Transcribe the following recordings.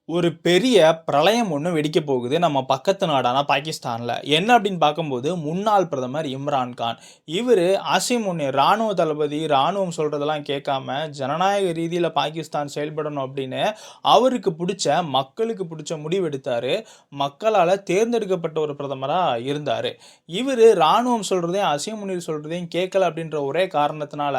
ஒரு பெரிய பிரளயம் ஒண்ணு வெடிக்கப் போகுது நம்ம பக்கத்து நாடான பாகிஸ்தான்ல. என்ன அப்படின்னு பார்க்கும்போது, முன்னாள் பிரதமர் இம்ரான் கான். இவரு அசீம் முனீர் ராணுவ தளபதி, ராணுவம் சொல்றதெல்லாம் கேட்காம, ஜனநாயக ரீதியில பாகிஸ்தான் செயல்படணும் அப்படின்னு அவருக்கு புடிச்ச, மக்களுக்கு புடிச்ச முடிவு எடுத்தாரு. மக்களால தேர்ந்தெடுக்கப்பட்ட ஒரு பிரதமரா இருந்தாரு. இவரு ராணுவம் சொல்றதையும், அசீம் முனீர் சொல்றதையும் கேட்கல அப்படின்ற ஒரே காரணத்தினால,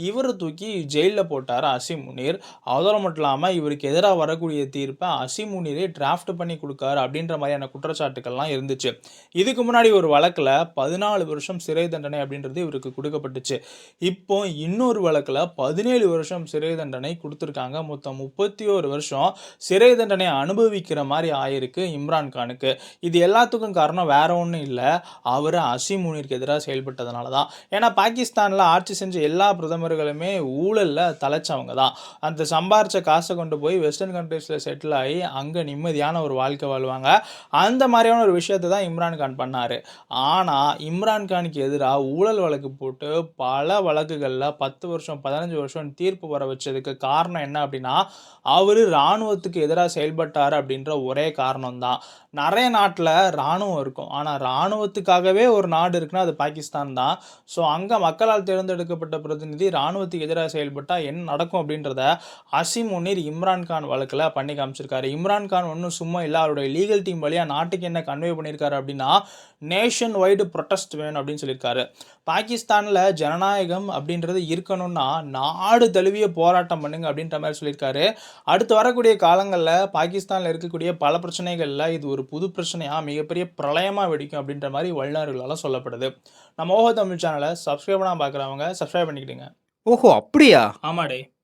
இவர தூக்கி ஜெயில்ல போட்டாரு அசீம் முனீர். அதோட மட்டும் இல்லாம, இவருக்கு எதிரா வரக்கூடிய தீர்ப்ப அசீம் முனீரே டிராஃப்ட் பண்ணி குடுக்காரு அப்படின்ற மாதிரியான குற்றச்சாட்டுக்கள்லாம் இருந்துச்சு. இதுக்கு முன்னாடி ஒரு வழக்குல 14 வருஷம் சிறை தண்டனை அப்படின்றது இவருக்கு குடுக்கப்பட்டுச்சு. இப்போ இன்னொரு வழக்குல 17 வருஷம் சிறை தண்டனை குடுத்திருக்காங்க. மொத்தம் 31 வருஷம் சிறை தண்டனை அனுபவிக்கிற மாரி ஆயிருக்கு இம்ரான் கானுக்கு. இது எல்லாத்துக்கும் காரணம் வேற ஒண்ணும் இல்ல. அவரு அசீம் முனீருக்கு எதிரா செயல்பட்டதனால தான். ஏன்னா பாகிஸ்தான்ல ஆட்சி செஞ்ச எல்லா பிரதமர்களுமே ஊழல்ல தலச்சவங்க தான். அந்த சம்பாரிச்ச காச கொண்டு போய் வெஸ்டர்ன் கண்ட்ரீஸ்ல செட்டில் ஆகி, அங்க நிம்மதியான ஒரு வாழ்க்கை வாழ்வாங்க. அந்த மாரியான ஒரு விஷயத்த தான் இம்ரான் கான் பண்ணாரு. ஆனா, இம்ரான் கானுக்கு எதிரா ஊழல் வழக்கு போட்டு பல வழக்குகள்ல 10 வருஷம், 15 வருஷம் தீர்ப்பு வர வச்சதுக்கு காரணம் என்ன அப்டின்னா, அவரு ராணுவத்துக்கு எதிரா செயல்பட்டாரு அப்டின்ற ஒரே காரணம் தான். நெறைய நாட்ல ராணுவம் இருக்கும். ஆனா, ராணுவத்துக்காகவே ஒரு நாடு இருக்குன்னா, அது பாகிஸ்தான் தான். ஸோ, அங்க மக்களால் தேர்ந்தெடுக்கப்பட்ட பிரதிநிதி ராணுவத்துக்கு எதிரா செயல்பட்டா என்ன நடக்கும் அப்டின்றத அசீம் முனீர் இம்ரான் கான் வழக்குல பண்ணி காமிச்சிருக்காரு. இம்ரான் கான் ஒண்ணும் சும்மா இல்ல. அவருடைய லீகல் டீம் வழியா நாட்டுக்கு என்ன கன்வே பண்ணியிருக்காரு அப்படின்னா, நேஷன் வைடு புரொடெஸ்ட் வேணும் அப்படின்னு சொல்லியிருக்காரு. பாகிஸ்தான்ல ஜனநாயகம் அப்படின்றது இருக்கணும்னா, நாடு தழுவிய போராட்டம் பண்ணுங்க அப்படின்ற மாரி சொல்லியிருக்காரு. அடுத்து வரக்கூடிய காலங்கள்ல பாகிஸ்தான்ல இருக்கக்கூடிய பல பிரச்சனைகள்ல இது ஒரு புது பிரச்சனையா மிகப்பெரிய பிரளயமா வெடிக்கும் அப்படின்ற மாரி வல்லுனர்களால சொல்லப்படுது. நம்ம ஓஹோ தமிழ் சேனல சப்ஸ்கிரைப் பண்ணாம பார்க்குறவங்க சப்ஸ்கிரைப் பண்ணிக்கிடுங்க. ஓஹோ! அப்படியா? ஆமாடே.